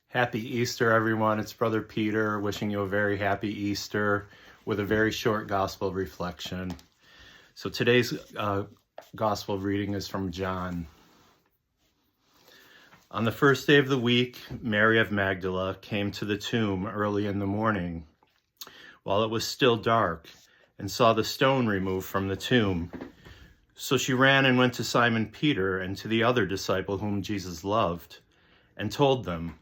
Happy Easter, everyone. It's Brother Peter wishing you a very happy Easter with a very short gospel reflection. So today's gospel reading is from John. On the first day of the week, Mary of Magdala came to the tomb early in the morning, while it was still dark, and saw the stone removed from the tomb. So she ran and went to Simon Peter and to the other disciple whom Jesus loved, and told them,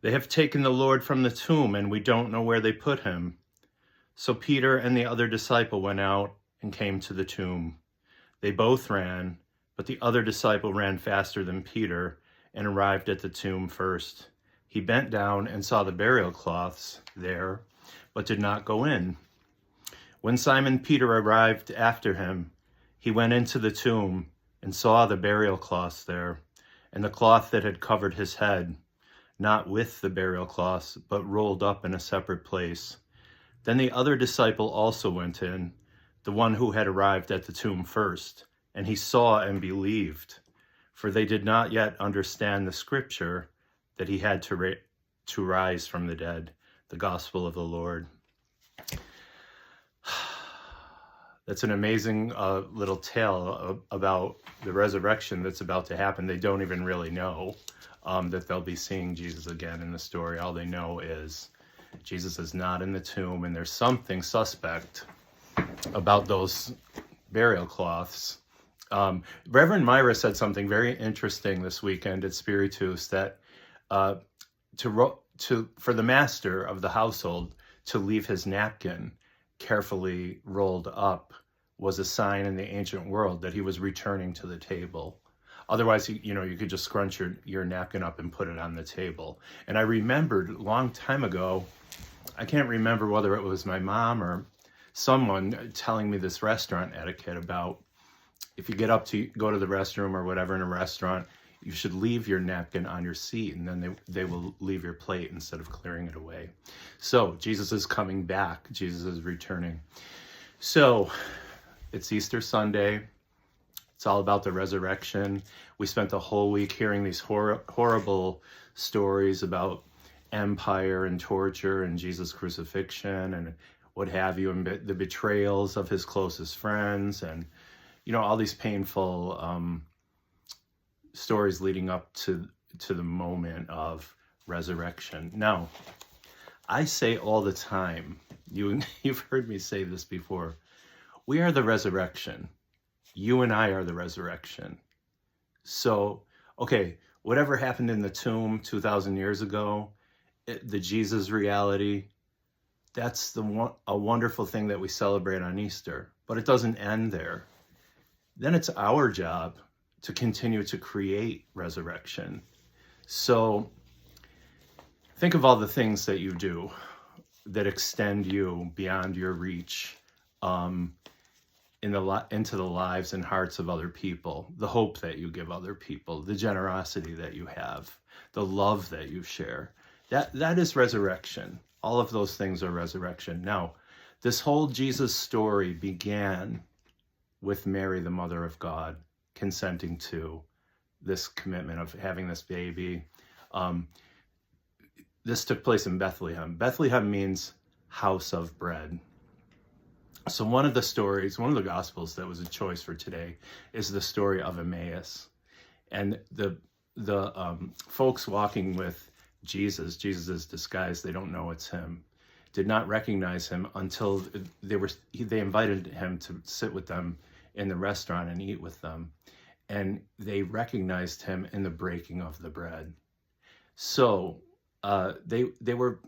"They have taken the Lord from the tomb, and we don't know where they put him." So Peter and the other disciple went out and came to the tomb. They both ran, but the other disciple ran faster than Peter and arrived at the tomb first. He bent down and saw the burial cloths there, but did not go in. When Simon Peter arrived after him, he went into the tomb and saw the burial cloths there, and the cloth that had covered his head, not with the burial cloths, but rolled up in a separate place. Then the other disciple also went in, the one who had arrived at the tomb first, and he saw and believed, for they did not yet understand the scripture that he had to rise from the dead. The gospel of the Lord. That's an amazing little tale about the resurrection that's about to happen. They don't even really know that they'll be seeing Jesus again in the story. All they know is Jesus is not in the tomb, and there's something about those burial cloths. Reverend Myra said something very interesting this weekend at Spiritus, that for the master of the household to leave his napkin carefully rolled up was a sign in the ancient world that he was returning to the table. Otherwise, you could just scrunch your napkin up and put it on the table. And I remembered a long time ago, I can't remember whether it was my mom or someone telling me this restaurant etiquette about if you get up to go to the restroom or whatever in a restaurant, you should leave your napkin on your seat, and then they will leave your plate instead of clearing it away. So Jesus is coming back. Jesus is returning. So it's Easter Sunday. It's all about the resurrection. We spent the whole week hearing these horrible stories about empire and torture and Jesus' crucifixion and what have you, and the betrayals of his closest friends, and all these painful stories leading up to the moment of resurrection. Now, I say all the time, you've heard me say this before, we are the resurrection. You and I are the resurrection. So, okay, whatever happened in the tomb 2,000 years ago, the Jesus reality, that's a wonderful thing that we celebrate on Easter. But it doesn't end there. Then it's our job to continue to create resurrection. So think of all the things that you do that extend you beyond your reach into the lives and hearts of other people, the hope that you give other people, the generosity that you have, the love that you share. That is resurrection. All of those things are resurrection. Now, this whole Jesus story began with Mary, the mother of God, consenting to this commitment of having this baby. This took place in Bethlehem. Bethlehem means house of bread. So one of the Gospels that was a choice for today is the story of Emmaus. And the folks walking with Jesus is disguised, they don't know it's him, did not recognize him until they invited him to sit with them in the restaurant and eat with them. And they recognized him in the breaking of the bread. So they were,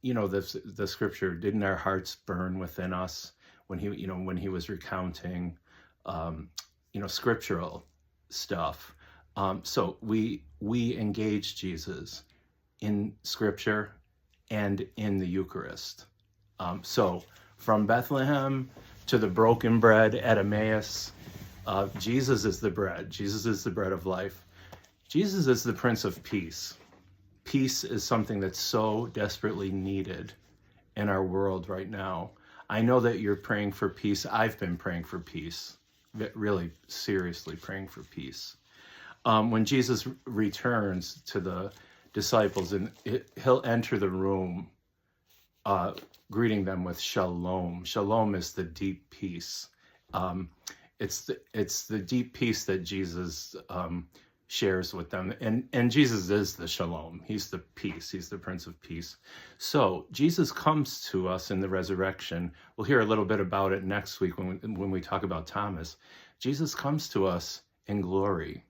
the scripture, didn't our hearts burn within us when he was recounting, scriptural stuff. So we engage Jesus in scripture and in the Eucharist. So from Bethlehem to the broken bread at Emmaus, Jesus is the bread. Jesus is the bread of life. Jesus is the Prince of Peace. Peace is something that's so desperately needed in our world right now. I know that you're praying for peace. I've been praying for peace, really seriously praying for peace. When Jesus returns to the disciples, and he'll enter the room greeting them with shalom. Shalom is the deep peace. It's the deep peace that Jesus shares with them, and Jesus is the shalom. He's the peace. He's the Prince of Peace. So Jesus comes to us in the resurrection. We'll hear a little bit about it next week when we talk about Thomas. Jesus comes to us in glory.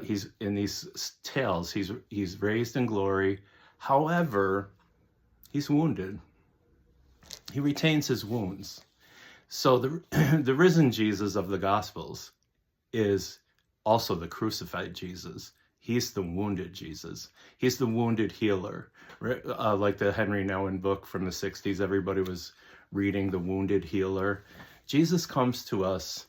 He's in these tales. He's raised in glory. However, he's wounded. He retains his wounds. So the risen Jesus of the Gospels is also the crucified Jesus. He's the wounded Jesus. He's the wounded healer. Like the Henry Nouwen book from the 60s, everybody was reading The Wounded Healer. Jesus comes to us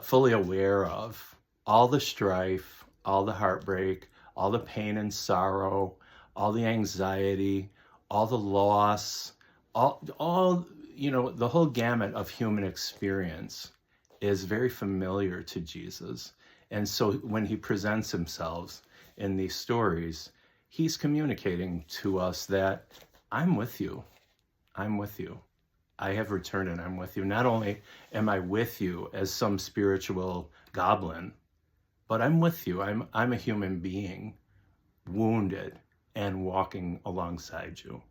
fully aware of all the strife, all the heartbreak, all the pain and sorrow, all the anxiety, all the loss, all the whole gamut of human experience is very familiar to Jesus. And so when he presents himself in these stories, he's communicating to us that I'm with you. I'm with you. I have returned and I'm with you. Not only am I with you as some spiritual goblin, but I'm with you. I'm a human being, wounded and walking alongside you.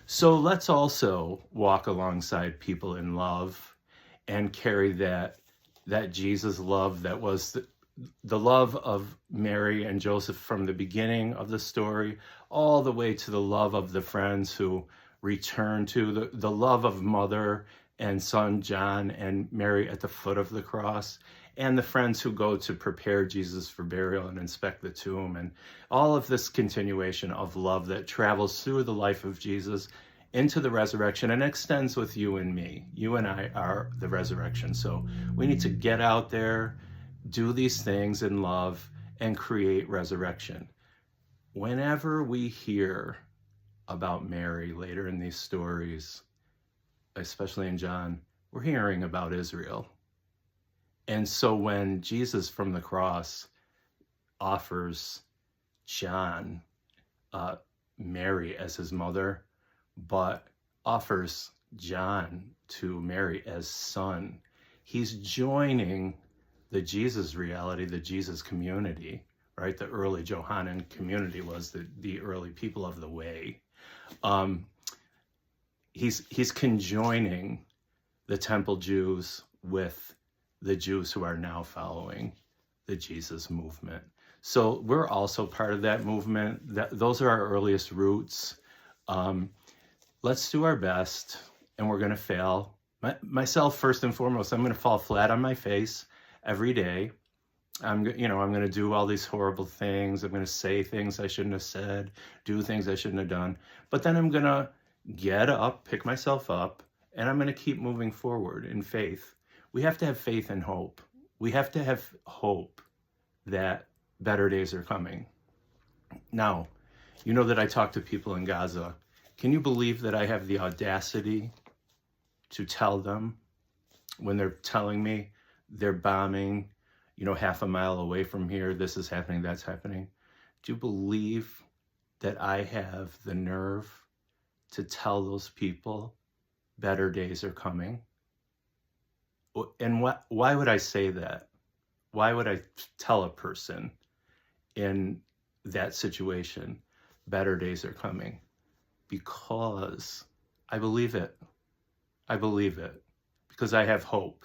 So let's also walk alongside people in love and carry that Jesus love that was the love of Mary and Joseph from the beginning of the story, all the way to the love of the friends who return to the love of mother and son John and Mary at the foot of the cross, and the friends who go to prepare Jesus for burial and inspect the tomb, and all of this continuation of love that travels through the life of Jesus into the resurrection and extends with you and me. You and I are the resurrection. So we need to get out there, do these things in love, and create resurrection. Whenever we hear about Mary later in these stories, especially in John, we're hearing about Israel. And so when Jesus from the cross offers John Mary as his mother, but offers John to Mary as son, he's joining the Jesus reality, the Jesus community, right? The early Johannine community was the early people of the way. He's conjoining the temple Jews with the Jews who are now following the Jesus movement. So we're also part of that movement. Those are our earliest roots. Let's do our best, and we're going to fail. Myself, first and foremost, I'm going to fall flat on my face every day. I'm going to do all these horrible things. I'm going to say things I shouldn't have said, do things I shouldn't have done. But then I'm going to get up, pick myself up, and I'm going to keep moving forward in faith. We have to have faith and hope. We have to have hope that better days are coming. Now, you know that I talk to people in Gaza. Can you believe that I have the audacity to tell them when they're telling me they're bombing, half a mile away from here, this is happening, that's happening? Do you believe that I have the nerve to tell those people better days are coming? And why would I say that? Why would I tell a person in that situation, better days are coming? Because I believe it. I believe it because I have hope.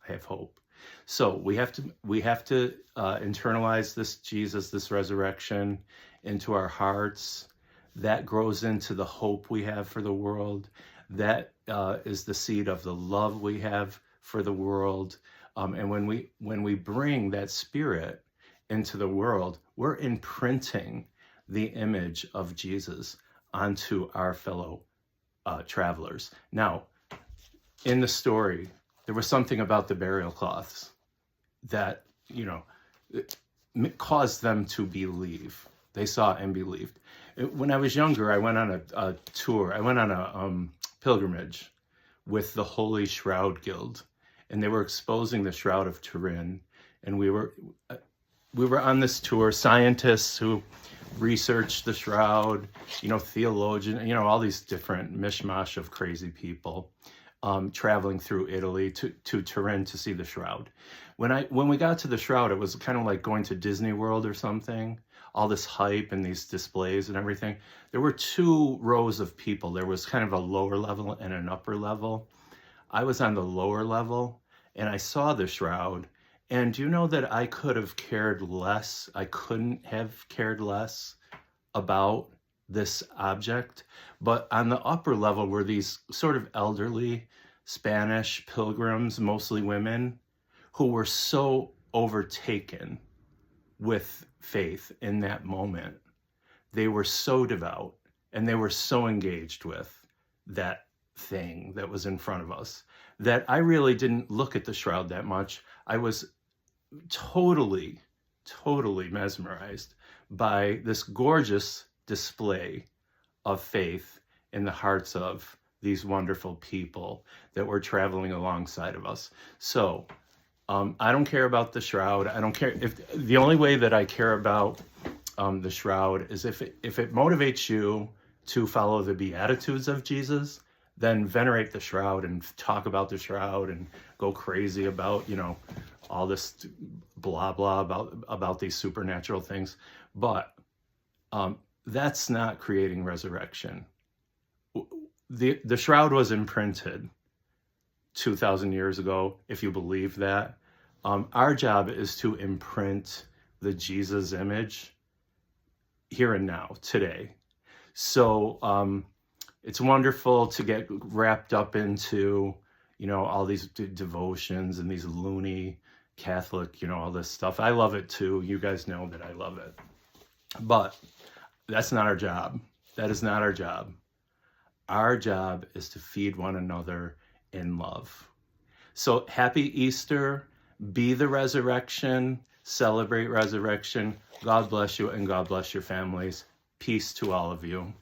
I have hope. So we have to internalize this Jesus, this resurrection into our hearts. That grows into the hope we have for the world. That is the seed of the love we have for the world. And when we bring that spirit into the world, we're imprinting the image of Jesus onto our fellow travelers. Now, in the story, there was something about the burial cloths that, caused them to believe. They saw and believed. When I was younger, I went on a tour. I went on a pilgrimage with the Holy Shroud Guild, and they were exposing the Shroud of Turin. And we were on this tour, scientists who researched the shroud, theologian, all these different mishmash of crazy people traveling through Italy to Turin to see the shroud. When we got to the shroud, it was kind of like going to Disney World or something. All this hype and these displays and everything. There were 2 rows of people. There was kind of a lower level and an upper level. I was on the lower level and I saw the shroud. And you know that I could have cared less. I couldn't have cared less about this object. But on the upper level were these sort of elderly Spanish pilgrims, mostly women, who were so overtaken with faith in that moment. They were so devout and they were so engaged with that thing that was in front of us that I really didn't look at the shroud that much. I was totally mesmerized by this gorgeous display of faith in the hearts of these wonderful people that were traveling alongside of us. So I don't care about the shroud. I don't care if the only way that I care about the shroud is if it motivates you to follow the Beatitudes of Jesus, then venerate the shroud and talk about the shroud and go crazy about, all this blah, blah about these supernatural things. But that's not creating resurrection. The shroud was imprinted 2,000 years ago, if you believe that. Our job is to imprint the Jesus image here and now, today. So it's wonderful to get wrapped up into, all these devotions and these loony Catholic, all this stuff. I love it too. You guys know that I love it. But that's not our job. That is not our job. Our job is to feed one another in love. So happy Easter. Be the resurrection. Celebrate resurrection. God bless you and God bless your families. Peace to all of you.